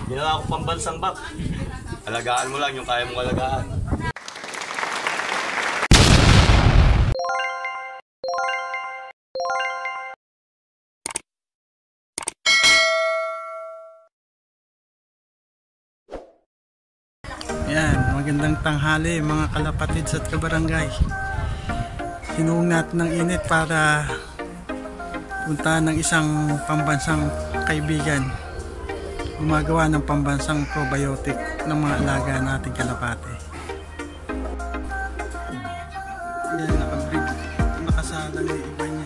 Ginawa ko pambansang bak. Alagaan mo lang yung kaya mong alagaan. Yan, magandang tanghali mga kalapatids at kabarangay. Hinuong natin ng init para puntahan ng isang pambansang kaibigan. Gumagawa ng pambansang probiotic ng mga alaga nating kalapate. Yan, nakabrig. Nakasalang yung iba niya.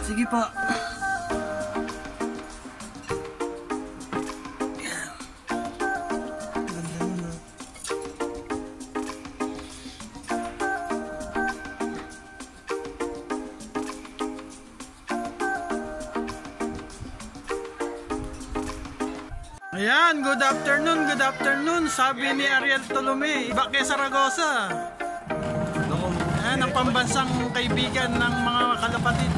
Sige po. Ayan, good afternoon, sabi ni Ariel Tolome, iba kay Saragosa. Ayan, ang pambansang kaibigan ng mga kalapatid,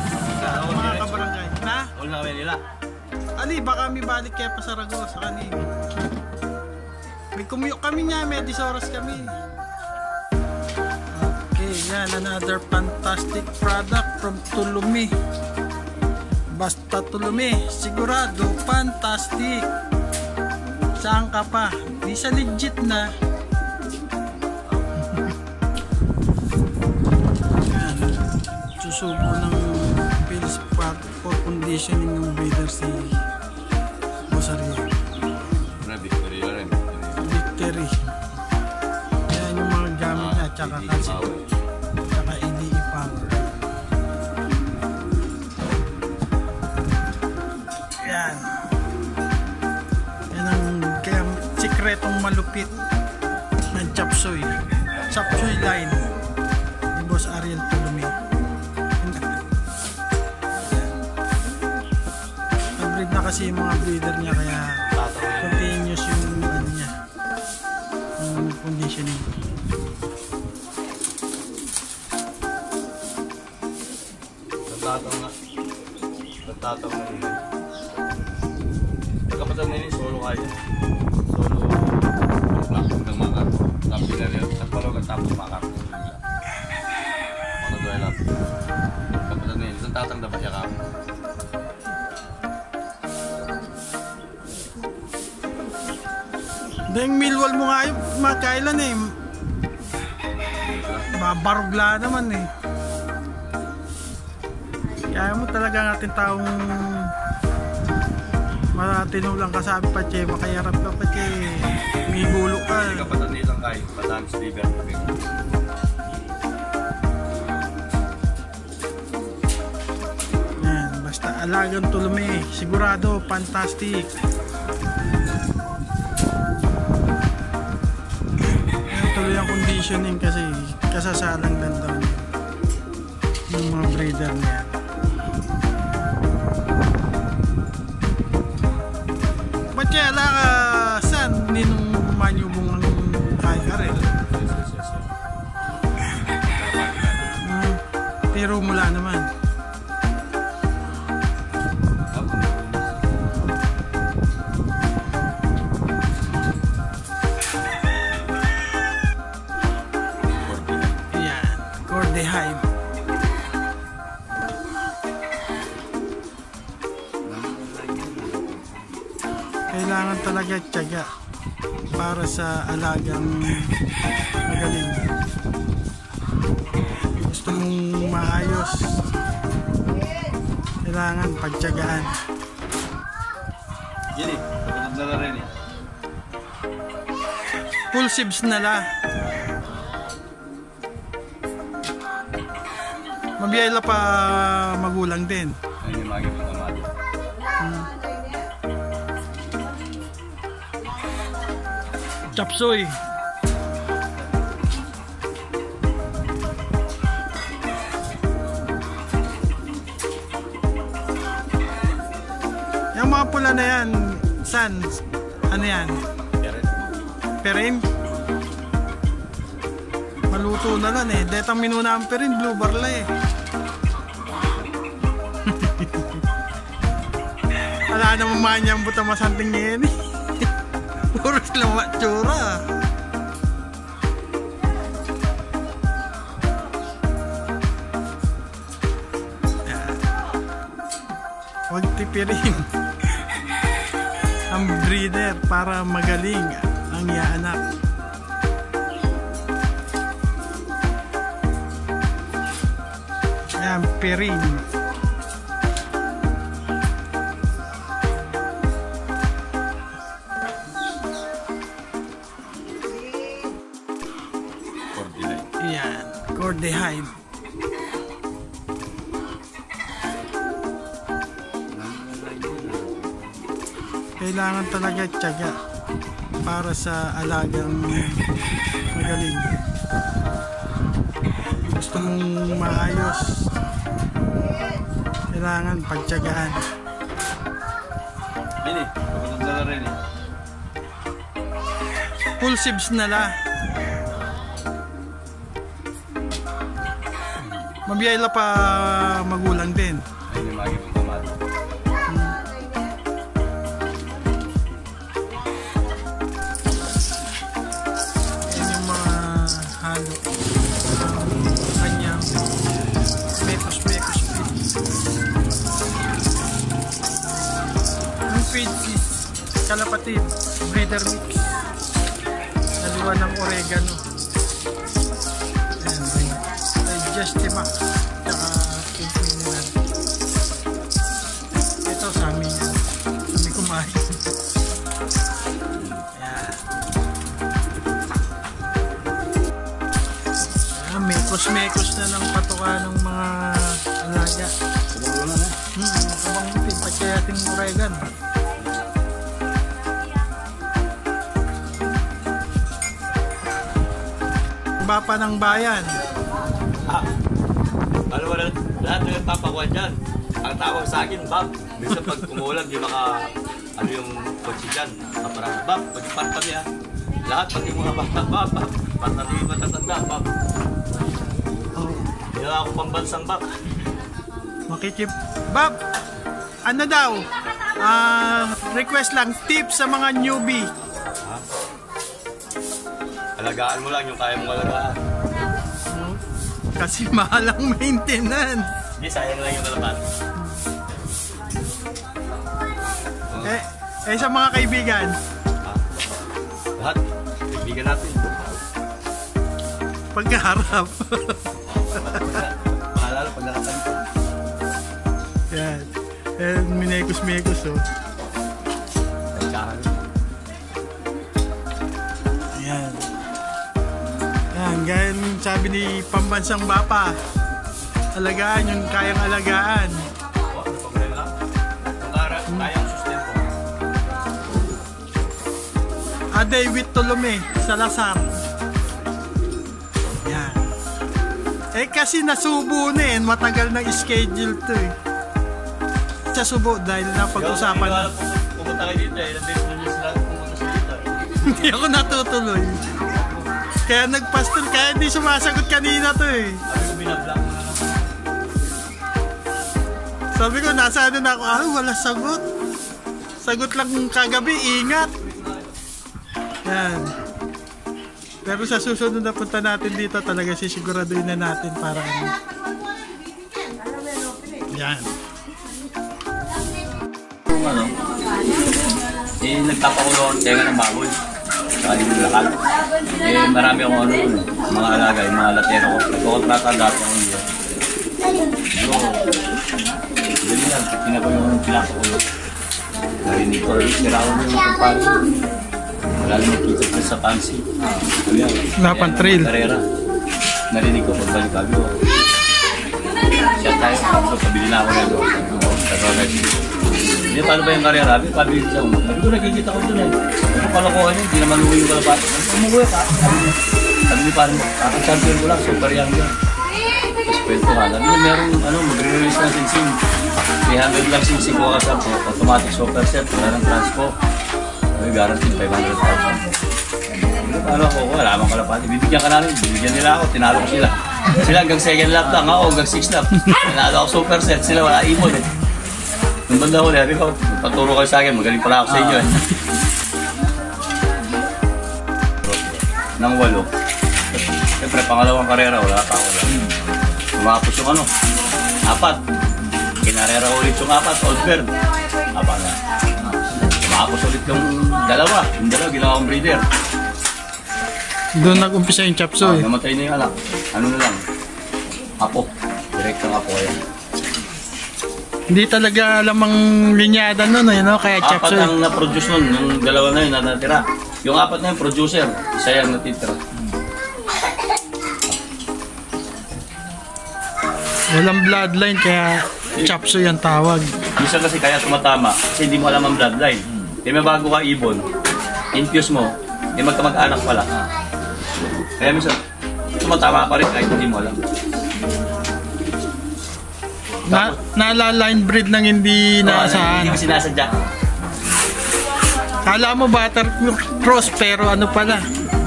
mga kabarangay. Na? All na nila. Ali, baka may balik kaya pa Saragosa kanina. May commute kami niya, may 10 oras kami. Okay, yan, another fantastic product from Tolome. Basta Tolome, sigurado, fantastic. Saan ka pa? Di sa legit na. Yan. Susubo ng pills for conditioning ng breeder si Rosario. Victory. Yan yung mga gamit na. Tsaka calcium. Tsaka EDE power. Yan. Sikretong malupit ng chapsoy line ni Boss Ariel Tolome. Nag-breed na kasi yung mga breeder niya, kaya continuous yung ano niya, yung conditioning. Nagtatang na nila. Pagkapatang na nila, solo kaya. Hanggang makar, tapi dari kalau ketapos makar, mana dua lap, kapag ni tatang dapat ya kamu. Deng milwal mo nga yung makailan eh, babarugla naman eh. Kaya mo talaga natin taong maratino lang ka, sabi pa che, makayarap ka pa che, may gulo ka. Hindi ka patanilang kayo, patahan sa liver. Yan, basta alagang Tolome, sigurado, fantastic. Yan, tuloy ang conditioning kasi kasasalang lang doon yung mga breeder niya. Kaya ala ka saan ninong manyubong ng kay Karel? Pero mula naman. Yan, Cordyheim. Kailangan talaga tiyaga para sa alagang magaling. Gusto gusto mong maayos, kailangan pagtiyagaan. Yan eh, kapatid na rin eh. Full sibs na la. Mabiyayla pa magulang din. Ayun yung magiging pamali. Chapsoy. Yung mga pula na yan, san? Ano yan? Perin? Maluto na lang eh. Detang minuna ang perin, blue barla eh. Wala namang manyang buta masanting ngayon eh. Puro silang matsura. Huwag tipirin ang breeder para magaling ang yaanak. Yan, pirin. Yan, Cordyhide. Kailangan talaga tiyaga para sa alagang magaling. Gusto mong maayos, kailangan pagtiyagaan. Yan eh, kapatid na rin eh. Full sibs na la. Mabiyayla pa magulang din. Ayun yung magiging pamali. Yan yung mga halo. Kanyang mekos feed. Yung feed is kalapatid, breeder mix. Naliwan ng oregano. Digestiva tsaka mineral. Ito sa amin yan. Kami kumain. Ayan. Mekos na ng patuka ng mga alaga. Sabang na na. Sabang itin. Pagkayating oregano. Bapa ng bayan. Ano ba na, lahat na nagpapakuha dyan. Ang tawag sa akin, Bob. Minsan pag umulan, di maka, ano yung kotse dyan. Parang, Bob, pag-ipart kami ha. Lahat, pati mga bata, Bob, pati matatanda, Bob. Kaya ako pambansang, Bob. Makikip. Bob, ano daw? Request lang, tips sa mga newbie. Ha? Alagaan mo lang yung kaya mong alagaan. Kasi mahal ang maintenance. Hindi, sayang lang yung kalaban. Sa mga kaibigan. Ha? Lahat, kaibigan natin. Pagkaharap. Maalala pag nakatanto. Yan. Minekos oh. Pagkaharap. Ayan. Ayan, gaya ng sabi ni Pambansang Bapa, alagaan yung kayang alagaan. Ano problema? Kayang sustento. Aday with Tolome, Salazar. Yan. Kasi nasubo na eh, matagal na schedule to eh. Sa subo dahil napag-usapan na. Pumunta kayo dito eh, ilang beses na nyo sila pumunta sa dito. Hindi ako natutuloy. Kaya nagpastol, kaya hindi sumasagot kanina to eh. Sabi ko binablock mo na lang. Sabi ko, nasa ano na ako, wala sagot. Sagot lang kagabi, ingat. Yan. Pero sa susunod na punta natin dito, talaga sisiguraduhin na natin para ano. Yan. Ano? Nagpapakulo ako tenga ng baboy. Saka yung lakal. Marami akong ano, mga alaga, yung mga latero ko. Nagkukontrata dati ako yun. Dali lang, tinako yung pinakaulot. Narinig ko, niraw mo yung kumpare. Wala naman kita ko sa pansi. Lapan trail. Karera. Narinig ko, pagbalik kami. Siya tayo, so pabili na ako rin. Hindi, paano ba yung karera? Pabili siya. Sabi ko, nakikita ko doon eh. Ano kalokohan yun? Hindi naman uwi yung kalapat. Umuwi ka. Sabi niyo parang, champion ko lang, super young yun. Tapos kwento nga. Sabi niyo, merong magre-release na sinsing. 300 lang sinsing ko kasi ako. Automatic super set, wala ng transpo. Sabi, guaranteed 500,000. Ano ako, wala namang kalapati. Bibigyan ka namin, bibigyan nila ako, tinalo ko sila. Sila hanggang second lap lang, ako hanggang 6 lap. Tinalo ako super set, sila wala imon eh. Nung banda ko, sabi ko, paturo kayo sa akin, magaling pala ako sa inyo eh. Nang 8. Siyempre, pangalawang karera, wala pa ako lang. Tumapos yung 4. Kinarera ulit yung 4, old bird. Na. Tumapos ulit yung dalawa, ginawa akong breeder. Doon nag-umpisa yung chapso eh. Namatay na yung anak. Ano na lang? Apo. Direct ang apo yan. Hindi talaga alam ang linyada nun eh, no? Kaya chapso Apat eh. ang na-produce nun. Yung dalawa na yun na natira. Yung 4 na yung producer. Isa yung natitira. Walang bloodline kaya chapso yung tawag. Minsan kasi kaya tumatama kasi hindi mo alam ang bloodline. Kaya may bago ka ibon, infuse mo, magkamag-anak pala. Kaya minsan, tumatama pa rin kahit hindi mo alam. Nala-line breed nang hindi naasahan. Hindi ko sinasadya. Kala mo butter cross pero ano pala,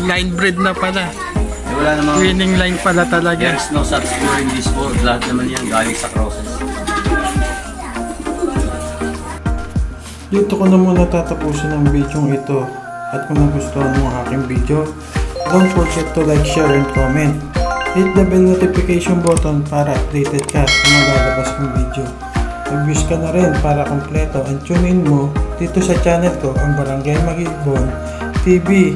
line breed na pala. Eh, wala namang... Winning line pala talaga. There's no such score in this world. Lahat naman yan galing sa crosses. Dito ko na muna tatapusin ang video ito. At kung nagustuhan mo ang aking video, don't forget to like, share, and comment. Hit the bell notification button para updated ka sa mga lalabas kong video. Mag-views ka na rin para kompleto and tune in mo dito sa channel ko, ang Barangay Mag-Ibon TV.